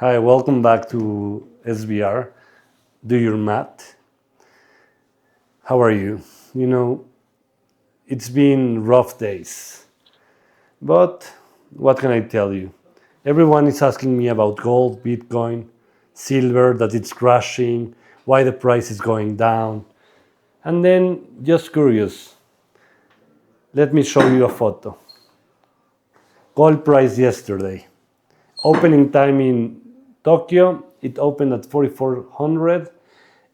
Hi, welcome back to SBR. Do your math. How are you? It's been rough days, but what can I tell you? Everyone is asking me about gold, Bitcoin, silver, that it's crashing, why the price is going down. And then, just curious, let me show you a photo. Gold price yesterday. Opening time in Tokyo, it opened at 4,400.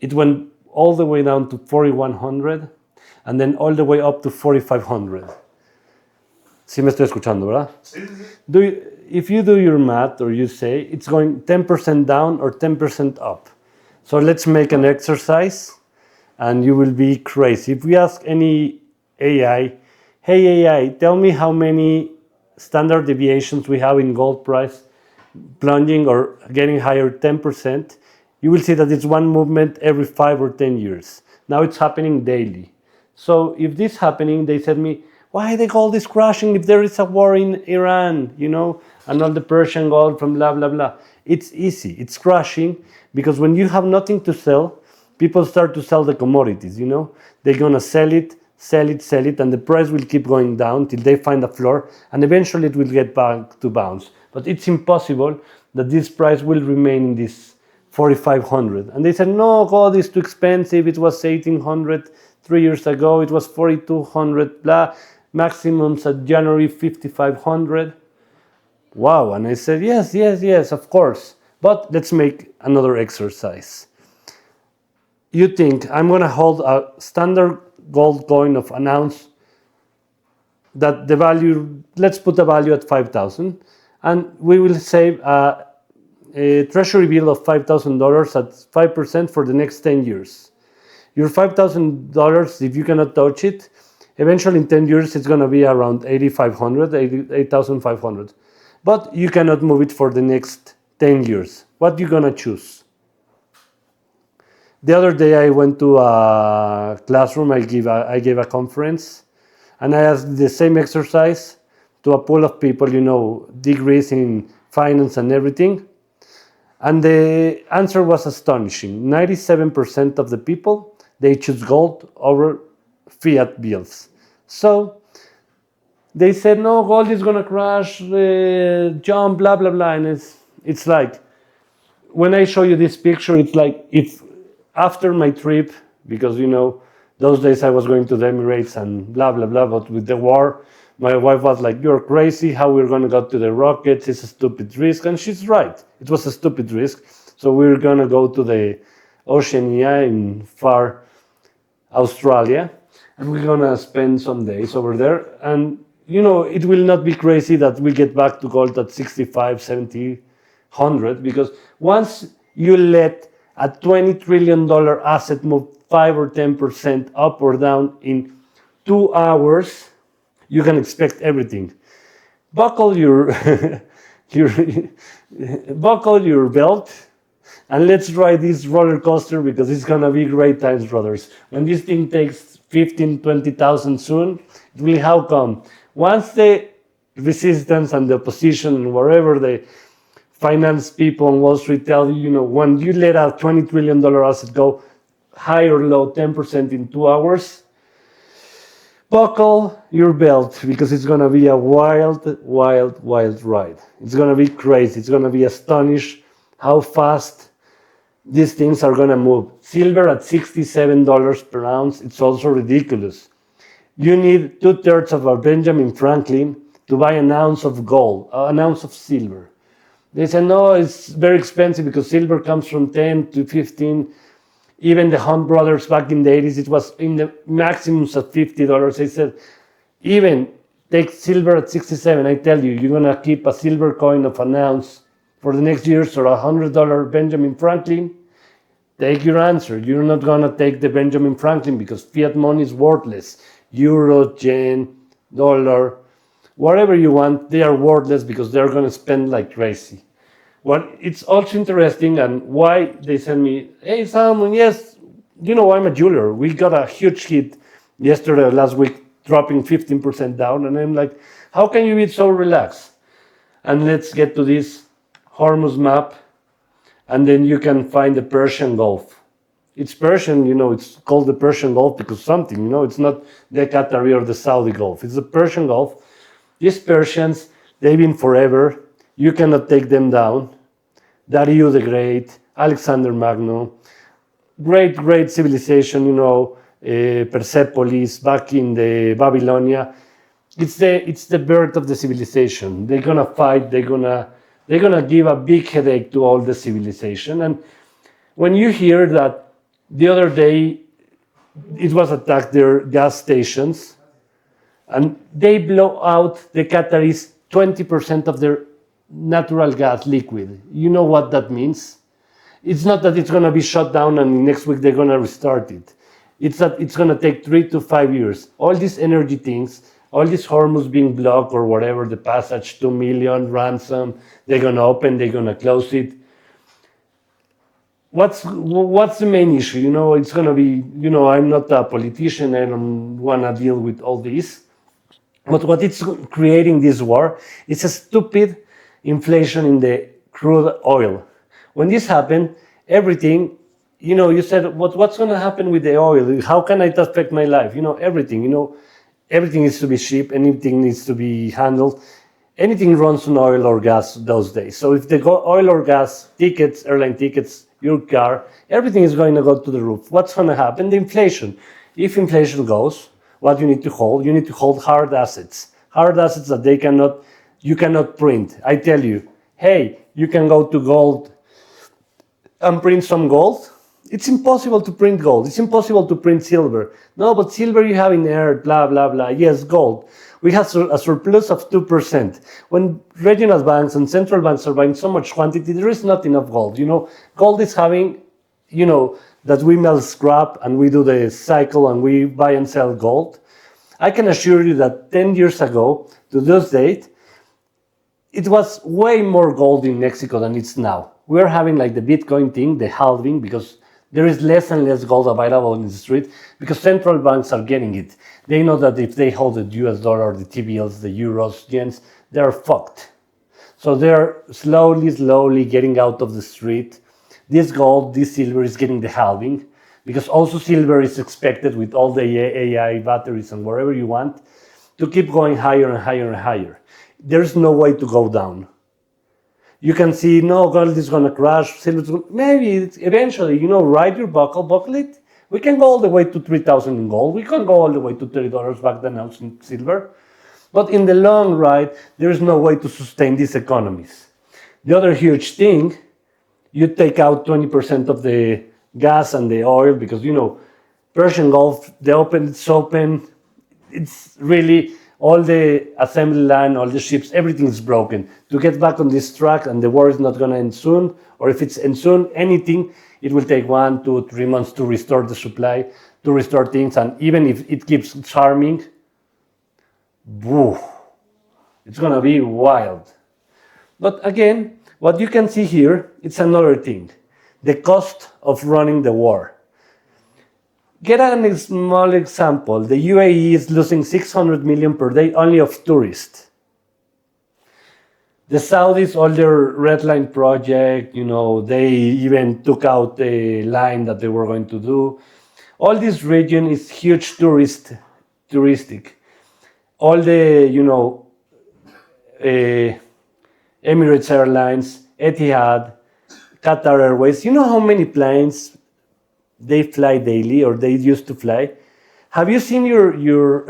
It went all the way down to 4,100 and then all the way up to 4,500. Sí me estoy escuchando, ¿verdad? Sí, sí, sí. If you do your math or you say it's going 10% down or 10% up. So let's make an exercise and you will be crazy. If we ask any AI, hey AI, tell me how many standard deviations we have in gold price plunging or getting higher 10%, you will see that it's one movement every 5 or 10 years. Now it's happening daily. So if this is happening, they said me, why the gold is crashing if there is a war in Iran, and all the Persian gold from blah, blah, blah. It's easy. It's crashing because when you have nothing to sell, people start to sell the commodities, They're going to sell it, and the price will keep going down till they find a floor, and eventually it will get back to bounce. But it's impossible that this price will remain in this 4,500. And they said, no, gold is too expensive. It was 1,800 3 years ago. It was 4,200, blah. Maximums at January 5,500. Wow. And I said, yes, of course. But let's make another exercise. You think I'm going to hold a standard gold coin of an ounce that the value, let's put the value at 5,000, and we will save a treasury bill of $5,000 at 5% for the next 10 years. Your $5,000, if you cannot touch it, eventually in 10 years it's going to be around 8,500. But you cannot move it for the next 10 years. What are you going to choose? The other day I went to a classroom, I gave a conference, and I asked the same exercise to a pool of people, degrees in finance and everything. And the answer was astonishing. 97% of the people, they choose gold over fiat bills. So they said, no, gold is going to crash, jump, blah, blah, blah. And it's like, when I show you this picture, it's like if after my trip, because, those days I was going to the Emirates and blah, blah, blah, but with the war, my wife was like, you're crazy, how we're going to go to the rockets, it's a stupid risk. And she's right, it was a stupid risk. So we're going to go to the Oceania in far Australia, and we're going to spend some days over there. And, it will not be crazy that we get back to gold at 65, 70, 100, because once you let a $20 trillion asset move 5 or 10% up or down in 2 hours, you can expect everything. Buckle your buckle your belt and let's ride this roller coaster because it's gonna be great times, brothers. When this thing takes 15, 20,000 soon, it will how come? Once the resistance and the opposition and wherever the finance people on Wall Street tell you, when you let a $20 trillion asset go high or low 10% in 2 hours, buckle your belt because it's going to be a wild, wild, wild ride. It's going to be crazy. It's going to be astonished how fast these things are going to move. Silver at $67 per ounce, it's also ridiculous. You need 2/3 of a Benjamin Franklin to buy an ounce of gold, an ounce of silver. They say, no, it's very expensive because silver comes from 10 to 15. Even the Hunt brothers back in the 80s, it was in the maximums of $50. They said, even take silver at 67, I tell you, you're going to keep a silver coin of an ounce for the next years or $100 Benjamin Franklin. Take your answer. You're not going to take the Benjamin Franklin because fiat money is worthless. Euro, yen, dollar, whatever you want, they are worthless because they're going to spend like crazy. Well, it's also interesting and why they send me, hey, Sam, yes, I'm a jeweler. We got a huge hit yesterday or last week, dropping 15% down. And I'm like, how can you be so relaxed? And let's get to this Hormuz map. and then you can find the Persian Gulf. It's Persian, it's called the Persian Gulf because something, it's not the Qatari or the Saudi Gulf. It's the Persian Gulf. These Persians, they've been forever. You cannot take them down. Darius the Great, Alexander Magno, great civilization, Persepolis, back in the Babylonia. It's the birth of the civilization. They're gonna fight. They're gonna give a big headache to all the civilization. And when you hear that the other day it was attacked their gas stations, and they blow out the Qataris 20% of their natural gas liquid. You know what that means? It's not that it's going to be shut down and next week they're going to restart it. It's that it's going to take 3 to 5 years. All these energy things, all these Hormuz being blocked or whatever, the passage, 2 million ransom, they're going to open, they're going to close it. What's the main issue? It's going to be, I'm not a politician, I don't want to deal with all this. But what it's creating this war, it's a stupid inflation in the crude oil. When this happened, everything, you said, what's going to happen with the oil? How can it affect my life? Everything, everything needs to be cheap, anything needs to be handled. Anything runs on oil or gas those days. So if the oil or gas tickets, airline tickets, your car, everything is going to go to the roof. What's going to happen? The inflation. If inflation goes, what you need to hold? You need to hold hard assets. Hard assets that you cannot print. I tell you, hey, you can go to gold and print some gold. It's impossible to print gold. It's impossible to print silver. No, but silver you have in air, blah, blah, blah. Yes, gold. We have a surplus of 2%. When regional banks and central banks are buying so much quantity, there is not enough gold. Gold is having, that we melt scrap and we do the cycle and we buy and sell gold. I can assure you that 10 years ago, to this date, it was way more gold in Mexico than it's now. We're having like the Bitcoin thing, the halving, because there is less and less gold available in the street because central banks are getting it. They know that if they hold the US dollar, the T-bills, the euros, yens, they're fucked. So they're slowly getting out of the street. This gold, this silver is getting the halving because also silver is expected with all the AI batteries and wherever you want to keep going higher and higher and higher. There's no way to go down. You can see, no, gold is going to crash, silver, maybe eventually, ride your buckle it. We can go all the way to 3,000 in gold. We can go all the way to $30 back then ounce in silver. But in the long ride, there is no way to sustain these economies. The other huge thing, you take out 20% of the gas and the oil because, Persian Gulf, it's open. It's really all the assembly line, all the ships, everything is broken. To get back on this track and the war is not going to end soon, or if it's end soon, anything, it will take 1, 2, 3 months to restore the supply, to restore things. And even if it keeps charming, it's going to be wild. But again, what you can see here, it's another thing. The cost of running the war. Get a small example. The UAE is losing 600 million per day only of tourists. The Saudis, all their Red Line project, they even took out the line that they were going to do. All this region is huge touristic. All the, Emirates Airlines, Etihad, Qatar Airways. You know how many planes they fly daily or they used to fly? Have you seen your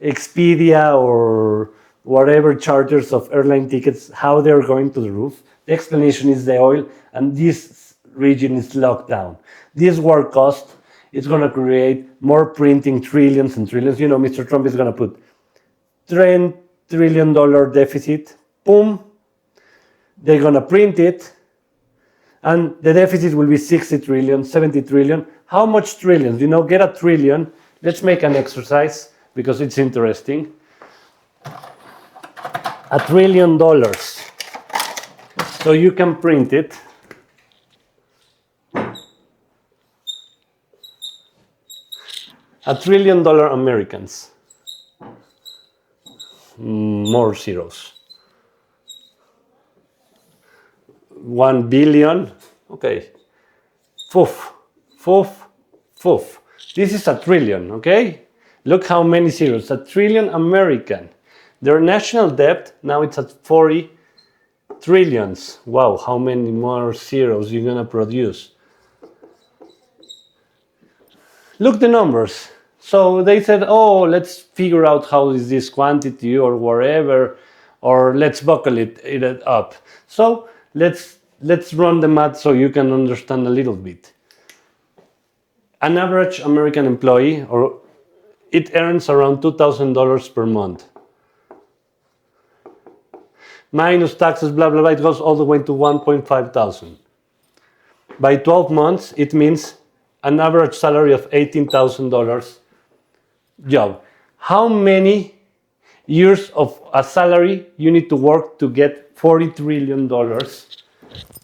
Expedia or whatever charters of airline tickets, how they're going to the roof? The explanation is the oil, and this region is locked down. This war cost is going to create more printing, trillions and trillions. Mr. Trump is going to put $10 trillion deficit. Boom. They're going to print it. And the deficit will be 60 trillion, 70 trillion. How much trillions? Get a trillion. Let's make an exercise because it's interesting. $1 trillion. So you can print it. $1 trillion Americans. More zeros. 1 billion Okay. Foof, foof, foof. This is a trillion, okay? Look how many zeros. A trillion American. Their national debt, now it's at 40 trillions. Wow, how many more zeros you're gonna produce? Look the numbers. So they said, oh, let's figure out how is this quantity or whatever, or let's buckle it up. So let's run the math so you can understand a little bit. An average American employee, or it earns around $2,000 per month. Minus taxes, blah, blah, blah, it goes all the way to 1.5 thousand. By 12 months, it means an average salary of $18,000 job. How many years of a salary you need to work to get $40 trillion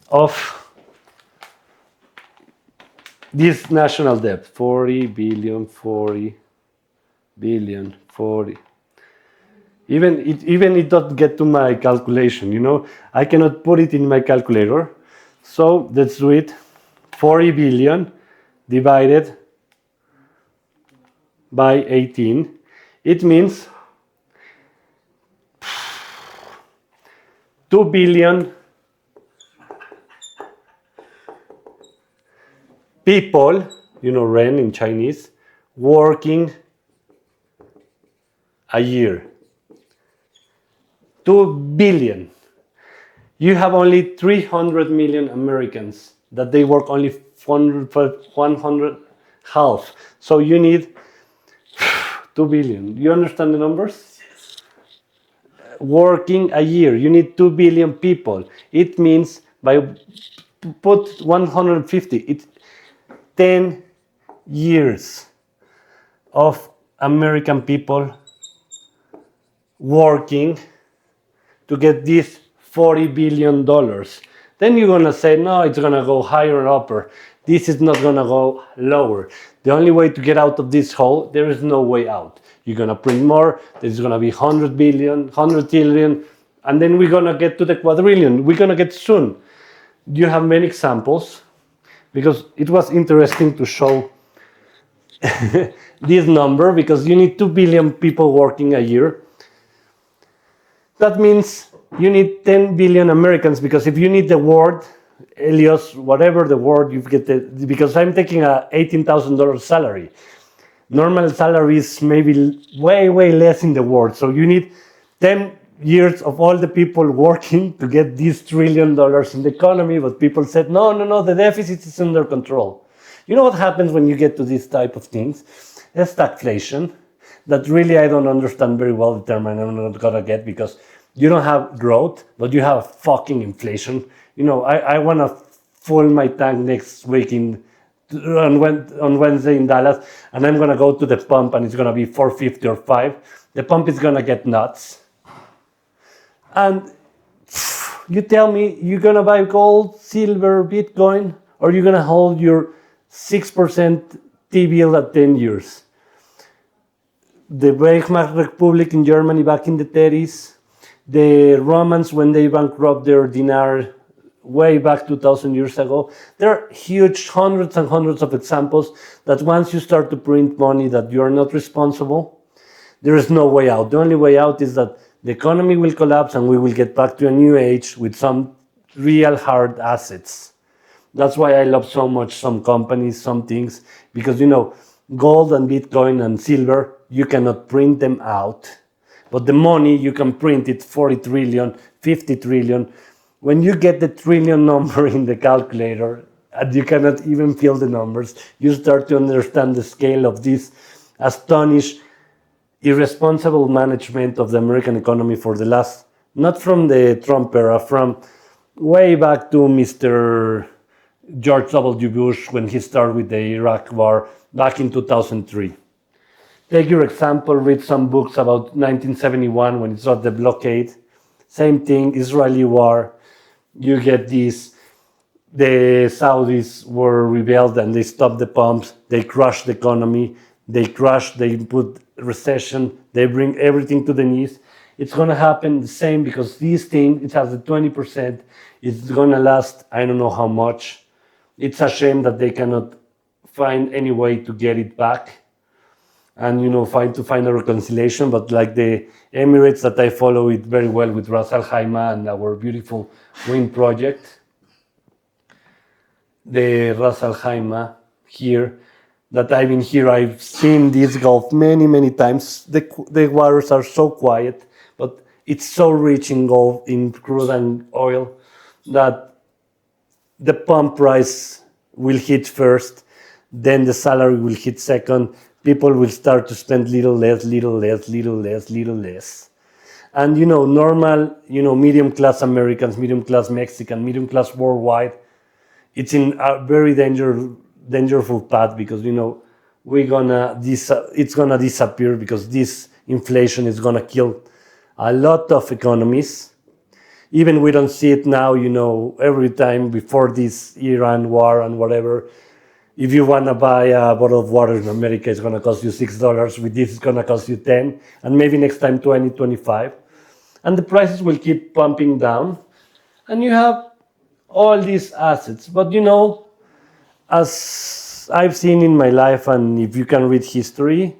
of this national debt? 40 billion, 40 billion, 40. Even it doesn't get to my calculation, you know. I cannot put it in my calculator. So let's do it. 40 billion divided by 18. It means 2 billion people, you know, ren in Chinese, working a year. 2 billion. You have only 300 million Americans that they work only 100 half. So you need 2 billion. You understand the numbers? Yes. Working a year, you need 2 billion people. It means by put 150, it's 10 years of American people working to get this $40 billion. Then you're gonna say, no, it's gonna go higher and upper. This is not gonna go lower. The only way to get out of this hole, there is no way out. You're gonna print more, there's gonna be 100 billion, 100 trillion, and then we're gonna get to the quadrillion. We're gonna get soon. Do you have many examples? Because it was interesting to show this number, because you need 2 billion people working a year. That means you need 10 billion Americans, because if you need the word, Elios, whatever the word you get, because I'm taking a $18,000 salary. Normal salary is maybe way, way less in the world. So you need 10 years of all the people working to get these $1 trillion in the economy. But people said, no, the deficit is under control. You know what happens when you get to this type of things? There's stagflation. That really I don't understand very well the term, and I'm not gonna get, because you don't have growth, but you have fucking inflation. You know, I wanna fill my tank next week on Wednesday in Dallas, and I'm gonna go to the pump and it's gonna be 450 or 5. The pump is gonna get nuts. And you tell me you're gonna buy gold, silver, Bitcoin, or you're gonna hold your 6% T-bill at 10 years. The Weimar Republic in Germany back in the 30s, the Romans when they bankrupt their dinar way back 2,000 years ago. There are huge hundreds and hundreds of examples that once you start to print money that you are not responsible, there is no way out. The only way out is that the economy will collapse and we will get back to a new age with some real hard assets. That's why I love so much some companies, some things, because you know, gold and Bitcoin and silver, you cannot print them out. But the money, you can print it 40 trillion, 50 trillion. When you get the trillion number in the calculator, and you cannot even feel the numbers, you start to understand the scale of this astonished, irresponsible management of the American economy for the last, not from the Trump era, from way back to Mr. George W. Bush when he started with the Iraq war back in 2003. Take your example, read some books about 1971 when it was the blockade. Same thing, Israeli war. You get this, the Saudis were rebelled and they stopped the pumps. They crushed the economy. They put recession. They bring everything to the knees. It's going to happen the same because this thing, it has a 20%. It's going to last, I don't know how much. It's a shame that they cannot find any way to get it back and find a reconciliation. But like the Emirates that I follow it very well with Ras Al Khaimah and our beautiful wind project, the Ras Al Khaimah here, that I've been here, I've seen this Gulf many times. The waters are so quiet, but it's so rich in gold, in crude and oil, that the pump price will hit first, then the salary will hit second. People will start to spend little less. And normal, medium class Americans, medium class Mexican, medium class worldwide, it's in a very dangerful path, because it's gonna disappear, because this inflation is gonna kill a lot of economies. Even we don't see it now, every time before this Iran war and whatever. If you want to buy a bottle of water in America, it's going to cost you $6. With this, it's going to cost you 10, and maybe next time 20, 25. And the prices will keep pumping down. And you have all these assets. But as I've seen in my life, and if you can read history,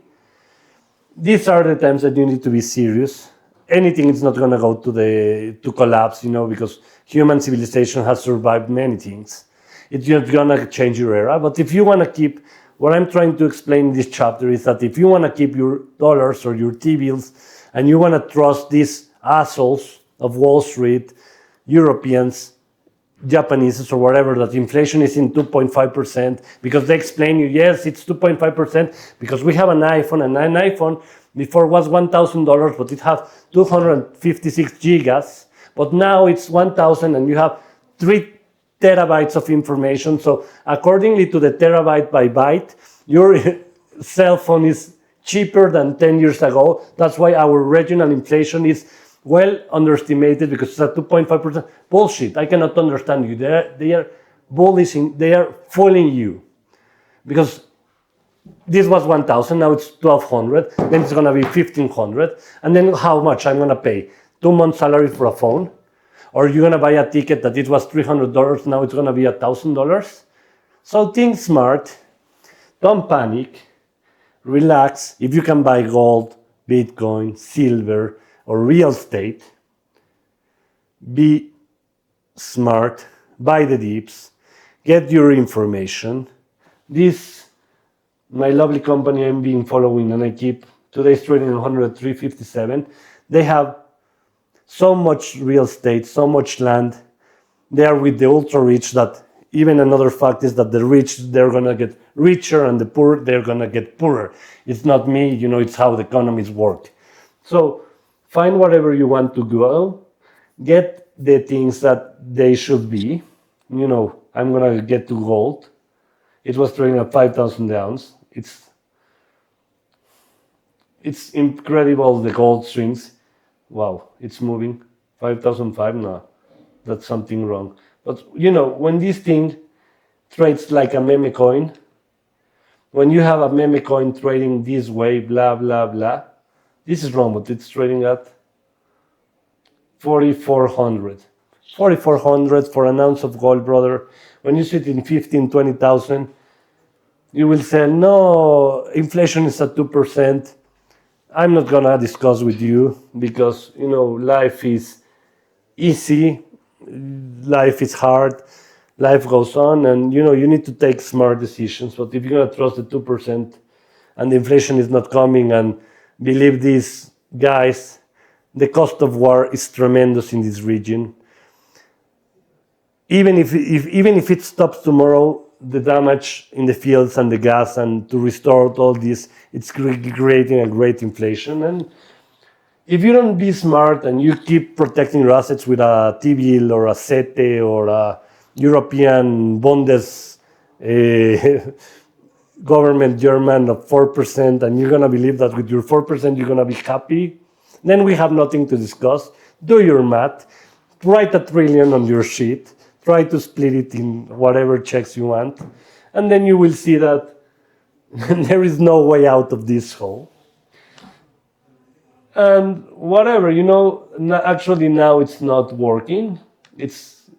these are the times that you need to be serious. Anything is not going to go to collapse, because human civilization has survived many things. It's just going to change your era. But if you want to keep, what I'm trying to explain in this chapter is that if you want to keep your dollars or your T-bills, and you want to trust these assholes of Wall Street, Europeans, Japanese or whatever, that inflation is in 2.5%, because they explain you, yes, it's 2.5%, because we have an iPhone, and an iPhone before was $1,000, but it has 256 gigas, but now it's 1,000, and you have 3 terabytes of information. So accordingly to the terabyte by byte, your cell phone is cheaper than 10 years ago. That's why our regional inflation is well underestimated, because it's at 2.5%. Bullshit. I cannot understand you. They are bullishing. They are fooling you, because this was 1,000. Now it's 1,200. Then it's going to be 1,500. And then how much I'm going to pay? 2 months salary for a phone? Or you're going to buy a ticket that it was $300, now it's going to be $1,000. So think smart, don't panic, relax. If you can buy gold, Bitcoin, silver, or real estate, be smart, buy the dips, get your information. This, my lovely company I'm being following, and I keep, today's trading 103.57. They have so much real estate, so much land. They are with the ultra rich, that even another fact is that the rich, they're going to get richer, and the poor, they're going to get poorer. It's not me, it's how the economies work. So find whatever you want to go, get the things that they should be. I'm going to get to gold. It was trading at 5,000 the ounce. It's incredible, the gold swings. Wow, it's moving. 5,005? No, that's something wrong. But when this thing trades like a meme coin, when you have a meme coin trading this way, blah, blah, blah, this is wrong, but it's trading at 4,400. 4,400 for an ounce of gold, brother. When you sit in 15, 20,000, you will say, no, inflation is at 2%. I'm not gonna discuss with you, because life is easy, life is hard, life goes on, and you need to take smart decisions. But if you're gonna trust the 2% and the inflation is not coming, and believe these guys, the cost of war is tremendous in this region. Even if it stops tomorrow, the damage in the fields and the gas, and to restore all this, it's creating a great inflation. And if you don't be smart and you keep protecting your assets with a T-bill or a SETE or a European Bundes government German of 4%, and you're going to believe that with your 4% you're going to be happy, then we have nothing to discuss. Do your math, write $1 trillion on your sheet, try to split it in whatever checks you want, and then you will see that there is no way out of this hole. And whatever, actually now it's not working. It's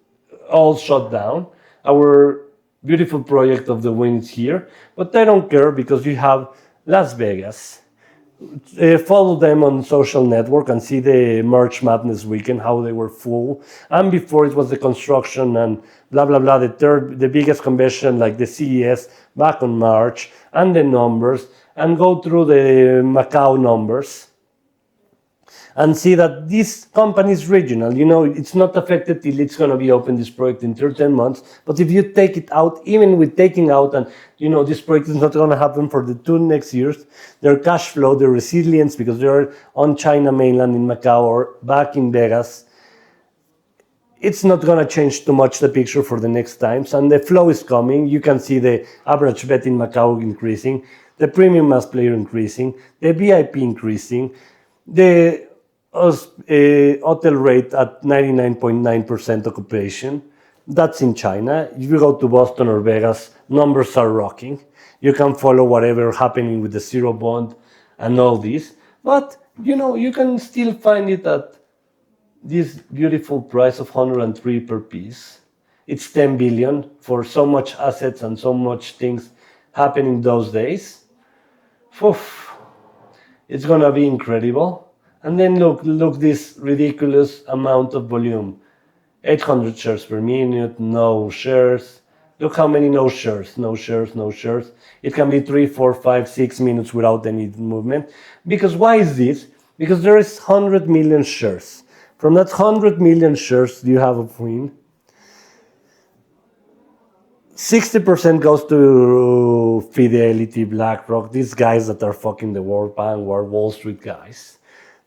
all shut down. Our beautiful project of the wings here, but I don't care because you have Las Vegas. Follow them on social network and see the March Madness weekend, how they were full. And before it was the construction and blah, blah, blah, the biggest convention like the CES back on March, and the numbers, and go through the Macau numbers and see that this company is regional. It's not affected till it's going to be open, this project, in 10 months. But if you take it out, even with taking out, and this project is not going to happen for the 2 next years, their cash flow, their resilience, because they're on China mainland in Macau or back in Vegas, it's not going to change too much the picture for the next times. And the flow is coming. You can see the average bet in Macau increasing, the premium mass player increasing, the VIP increasing, the hotel rate at 99.9% occupation. That's in China. If you go to Boston or Vegas, numbers are rocking. You can follow whatever happening with the zero bond and all this. But, you can still find it at this beautiful price of 103 per piece. It's 10 billion for so much assets and so much things happening those days. Oof. It's gonna be incredible. And then look this ridiculous amount of volume. 800 shares per minute, no shares. Look how many no shares. It can be 3, 4, 5, 6 minutes without any movement. Because why is this? Because there is 100 million shares. From that 100 million shares you have of win, 60% goes to Fidelity, BlackRock, these guys that are fucking the World Bank, Wall Street guys.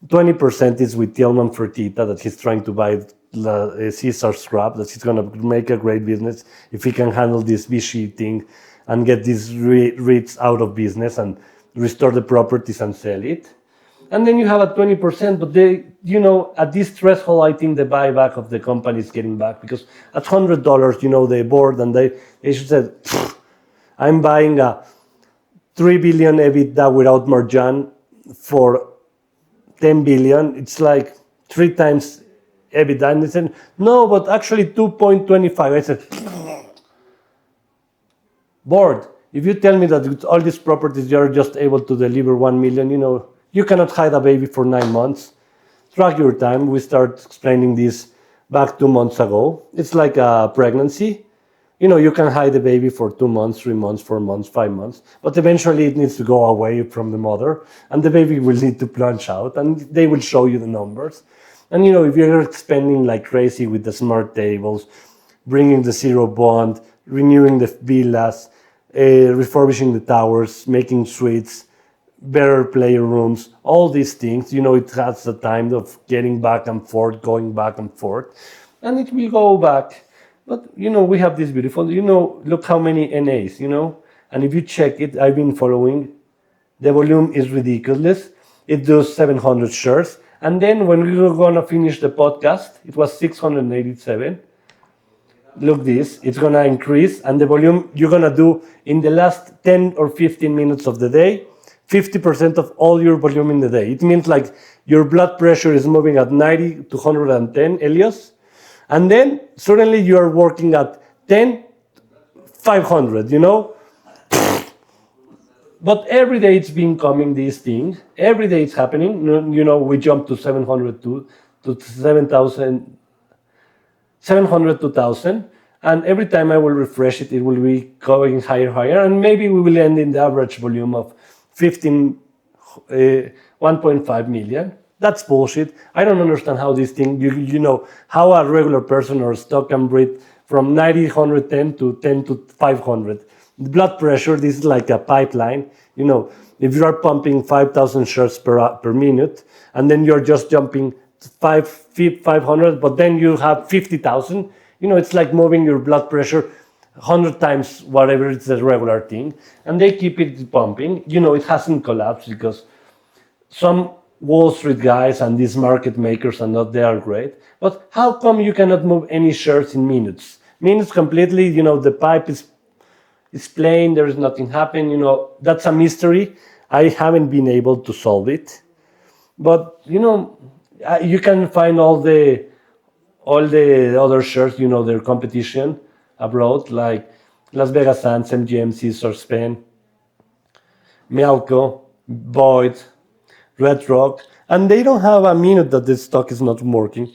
20% is with Tillman Fertitta, that he's trying to buy Caesar Scrap, that he's going to make a great business if he can handle this Vichy thing and get these REITs out of business and restore the properties and sell it. And then you have a 20%, but they, at this threshold, I think the buyback of the company is getting back, because at $100, the board and they should say, I'm buying a 3 billion EBITDA without margin for 10 billion. It's like 3 times EBITDA. And they said, no, but actually 2.25. I said, board, if you tell me that with all these properties you're just able to deliver 1 million, you cannot hide a baby for 9 months. Track your time. We start explaining this back 2 months ago. It's like a pregnancy. You can hide the baby for 2 months, 3 months, 4 months, 5 months, but eventually it needs to go away from the mother, and the baby will need to plunge out, and they will show you the numbers. And if you're spending like crazy with the smart tables, bringing the zero bond, renewing the villas, refurbishing the towers, making suites, better player rooms, all these things, it has the time of getting back and forth, going back and forth, and it will go back. But, we have this beautiful, look how many NAs, and if you check it, I've been following, the volume is ridiculous. It does 700 shares. And then when we were going to finish the podcast, it was 687. Look this, it's going to increase, and the volume you're going to do in the last 10 or 15 minutes of the day, 50% of all your volume in the day. It means like your blood pressure is moving at 90 to 110 Helios. And then suddenly you are working at 10, 500, But every day it's been coming, this thing. Every day it's happening. We jump to 700 to 7,000, 700 to 1,000. And every time I will refresh it, it will be going higher. And maybe we will end in the average volume of 1.5 million. That's bullshit. I don't understand how this thing, how a regular person or stock can breathe from 90, 110 to 10 to 500. The blood pressure, this is like a pipeline. If you are pumping 5,000 shares per minute, and then you're just jumping 500, but then you have 50,000, it's like moving your blood pressure 100 times whatever, it's a regular thing. And they keep it pumping. It hasn't collapsed because some Wall Street guys and these market makers they are great. But how come you cannot move any shares in minutes? Minutes completely, the pipe is plain, there is nothing happening, that's a mystery. I haven't been able to solve it. But, you can find all the other shares, their competition abroad, like Las Vegas Sands, MGM, Caesar, Spain, Melco, Boyd, Red Rock, and they don't have a minute that this stock is not working.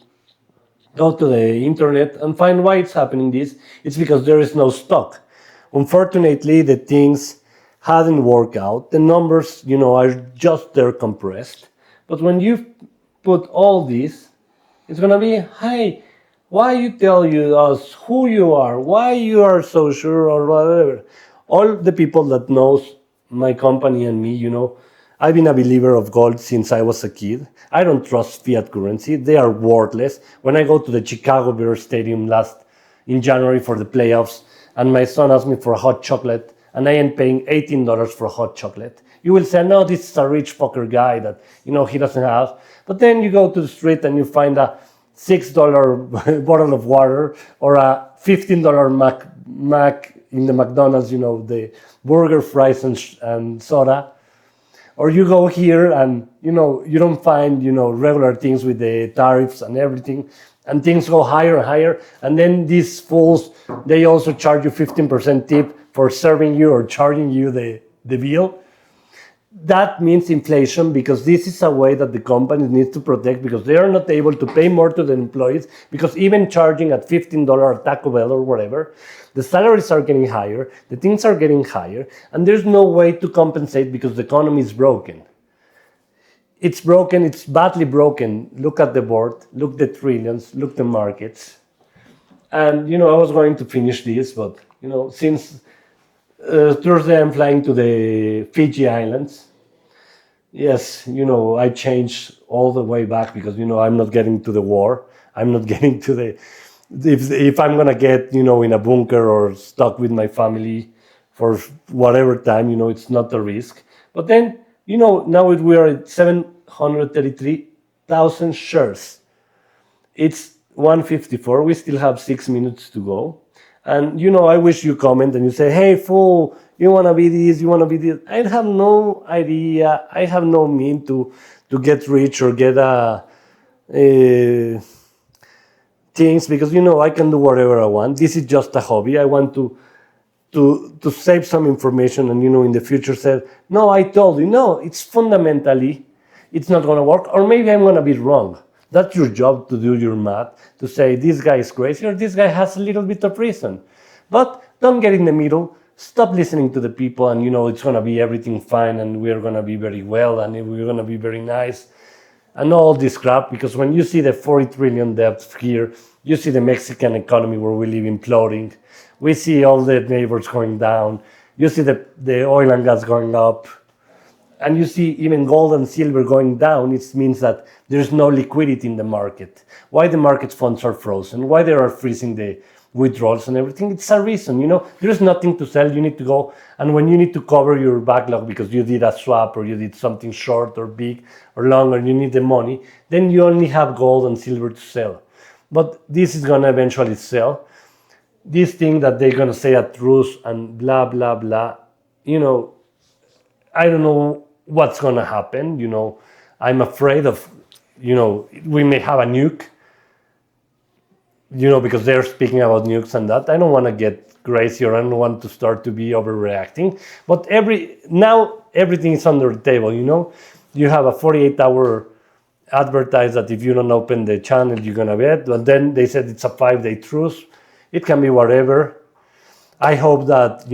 Go to the internet and find why it's happening this. It's because there is no stock. Unfortunately, the things hadn't worked out. The numbers, are just there compressed. But when you put all this, it's gonna be, hey, why you tell us who you are, why you are so sure or whatever. All the people that knows my company and me, I've been a believer of gold since I was a kid. I don't trust fiat currency. They are worthless. When I go to the Chicago Bears Stadium in January for the playoffs, and my son asked me for a hot chocolate, and I am paying $18 for a hot chocolate, you will say, no, this is a rich fucker guy that, he doesn't have. But then you go to the street and you find a $6 bottle of water or a $15 Mac in the McDonald's, the burger, fries, and soda. Or you go here and, you don't find, regular things with the tariffs and everything. And things go higher and higher. And then these fools, they also charge you 15% tip for serving you or charging you the bill. That means inflation, because this is a way that the companies need to protect, because they are not able to pay more to the employees, because even charging at $15 at Taco Bell or whatever, the salaries are getting higher, the things are getting higher, and there's no way to compensate because the economy is broken. It's broken, it's badly broken. Look at the board, look the trillions, look the markets. And, I was going to finish this, but, since Thursday I'm flying to the Fiji Islands. Yes, I changed all the way back because, I'm not getting to the war. I'm not getting to the... If I'm going to get, in a bunker or stuck with my family for whatever time, it's not a risk. But then, now we are at 733,000 shares. It's 1:54. We still have 6 minutes to go. And, I wish you comment and you say, hey, fool, you want to be this, you want to be this. I have no idea. I have no mean to get rich or get things, because, I can do whatever I want. This is just a hobby. I want to save some information and, in the future say, no, I told you. No, it's fundamentally, it's not going to work. Or maybe I'm going to be wrong. That's your job, to do your math, to say this guy is crazy or this guy has a little bit of reason. But don't get in the middle. Stop listening to the people and, it's going to be everything fine and we're going to be very well and we're going to be very nice and all this crap. Because when you see the 40 trillion debt here, you see the Mexican economy where we live imploding. We see all the neighbors going down. You see the oil and gas going up. And you see even gold and silver going down. It means that there's no liquidity in the market. Why the market funds are frozen, why they are freezing the withdrawals and everything, it's a reason. There's nothing to sell. You need to go, and when you need to cover your backlog because you did a swap or you did something short or big or long, or you need the money, then you only have gold and silver to sell. But this is going to eventually sell. This thing that they're going to say a truce and blah, blah, blah, I don't know what's going to happen. I'm afraid of, we may have a nuke, because they're speaking about nukes and that. I don't want to get crazy, or I don't want to start to be overreacting. But now everything is under the table, You have a 48-hour advertise that if you don't open the channel, you're going to bet. But then they said it's a 5-day truce. It can be whatever. I hope that,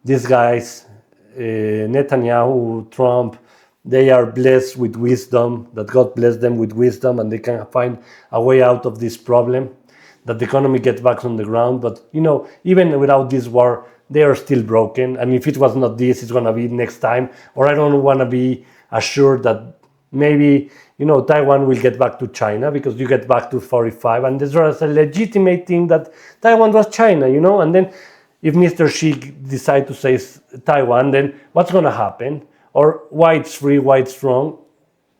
these guys, Netanyahu, Trump, they are blessed with wisdom, that God bless them with wisdom, and they can find a way out of this problem, that the economy gets back on the ground. But, even without this war, they are still broken. And if it was not this, it's going to be next time. Or I don't want to be assured that maybe, Taiwan will get back to China, because you get back to 45. And there's a legitimate thing that Taiwan was China, And then if Mr. Xi decide to say Taiwan, then what's going to happen? Or why it's free, why it's wrong?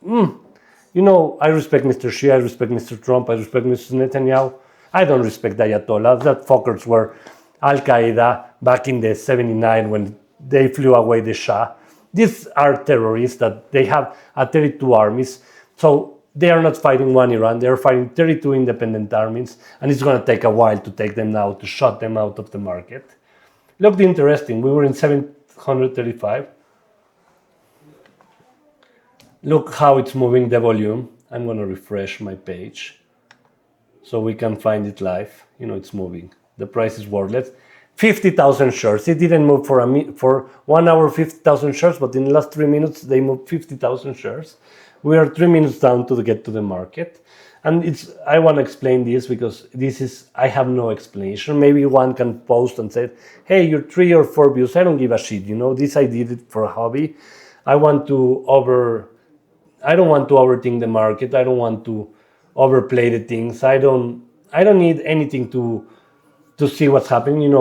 I respect Mr. Xi, I respect Mr. Trump, I respect Mr. Netanyahu. I don't respect the Ayatollahs. That fuckers were Al-Qaeda back in the 79 when they flew away the Shah. These are terrorists that they have 32 armies. So they are not fighting one Iran, they are fighting 32 independent armies, and it's going to take a while to take them out, to shut them out of the market. Looked interesting. We were in 735. Look how it's moving the volume. I'm going to refresh my page so we can find it live. It's moving. The price is worthless. 50,000 shares. It didn't move for 1 hour, 50,000 shares, but in the last 3 minutes, they moved 50,000 shares. We are 3 minutes down to get to the market. And I want to explain this because I have no explanation. Maybe one can post and say, hey, you're 3 or 4 views. I don't give a shit. This I did it for a hobby. I don't want to overthink the market. I don't want to overplay the things. I don't need anything to see what's happening.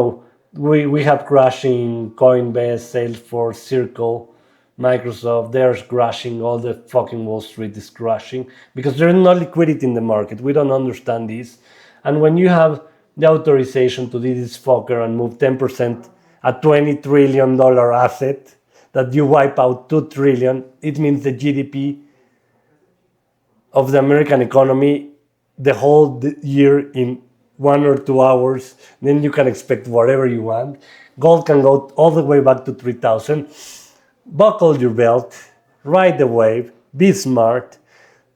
We have crashing Coinbase, Salesforce, Circle, Microsoft. They're crashing. All the fucking Wall Street is crashing because there's no liquidity in the market. We don't understand this. And when you have the authorization to do this fucker and move 10% a $20 trillion asset that you wipe out 2 trillion, it means the GDP of the American economy the whole year in 1 or 2 hours. Then you can expect whatever you want. Gold can go all the way back to 3,000. Buckle your belt, ride the wave, be smart,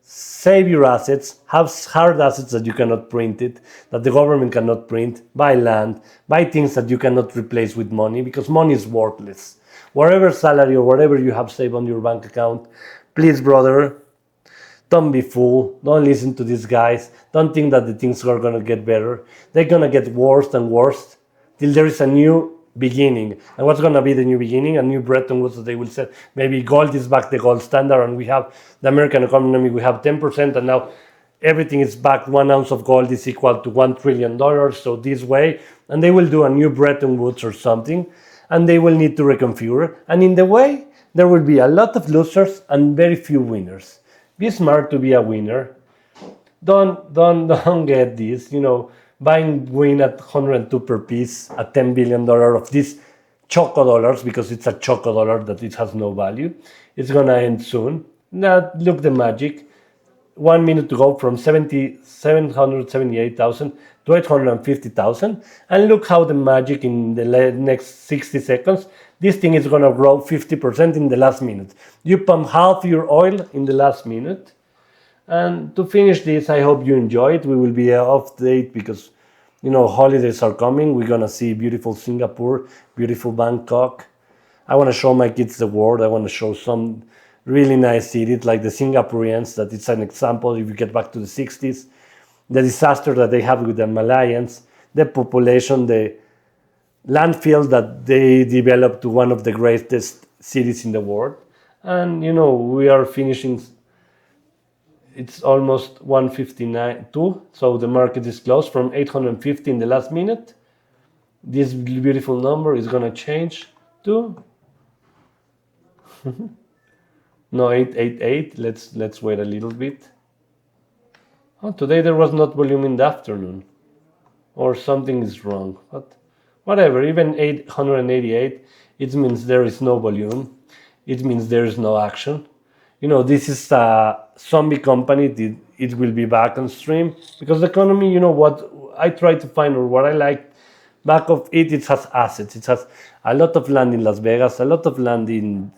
save your assets, have hard assets that you cannot print it, that the government cannot print, buy land, buy things that you cannot replace with money because money is worthless. Whatever salary or whatever you have saved on your bank account, please, brother, don't be fool. Don't listen to these guys. Don't think that the things are going to get better. They're going to get worse and worse till there is a new beginning. And what's going to be the new beginning? A new Bretton Woods that they will say. Maybe gold is back the gold standard and we have the American economy, we have 10% and now everything is back. 1 ounce of gold is equal to $1 trillion. So this way, and they will do a new Bretton Woods or something and they will need to reconfigure. And in the way, there will be a lot of losers and very few winners. Be smart to be a winner. Don't get this, buying win at 102 per piece at $10 billion of these choco dollars because it's a choco dollar that it has no value. It's gonna end soon. Now look the magic. 1 minute to go from 778,000 to 850,000. And look how the magic in the next 60 seconds, this thing is gonna grow 50% in the last minute. You pump half your oil in the last minute. And to finish this, I hope you enjoy it. We will be off date because, holidays are coming. We're gonna see beautiful Singapore, beautiful Bangkok. I wanna show my kids the world. I wanna show some really nice cities like the Singaporeans, that it's an example if you get back to the 60s. The disaster that they have with the Malayans, the population, the landfill that they developed to one of the greatest cities in the world. And, we are finishing. It's almost 159.2, so the market is closed from 850 in the last minute. This beautiful number is gonna change to 888. Let's wait a little bit. Oh, today there was not volume in the afternoon, or something is wrong. But whatever, even 888, it means there is no volume. It means there is no action. This is a zombie company. It will be back on stream because the economy, what I try to find or what I like back of it has assets. It has a lot of land in Las Vegas, a lot of land in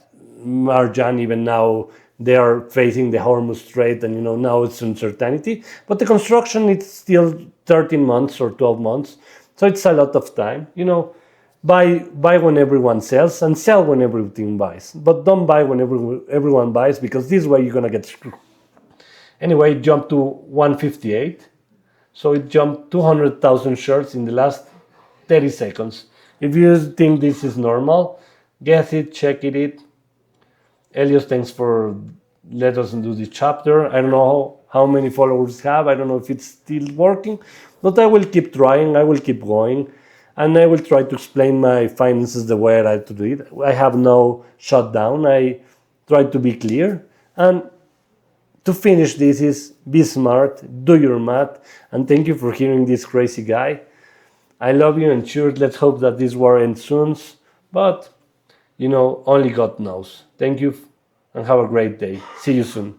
Marjan. Even now they are facing the Hormuz Strait and, now it's uncertainty. But the construction, it's still 13 months or 12 months. So it's a lot of time, Buy when everyone sells and sell when everything buys. But don't buy when everyone buys because this way you're going to get screwed. Anyway, it jumped to 158. So it jumped 200,000 shares in the last 30 seconds. If you think this is normal, guess it, check it. Elios, thanks for letting us do this chapter. I don't know how many followers have. I don't know if it's still working. But I will keep trying. I will keep going. And I will try to explain my finances the way I like to do it. I have no shutdown. I try to be clear. And to finish this is be smart, do your math, and thank you for hearing this crazy guy. I love you and cheers. Let's hope that this war ends soon. But, only God knows. Thank you and have a great day. See you soon.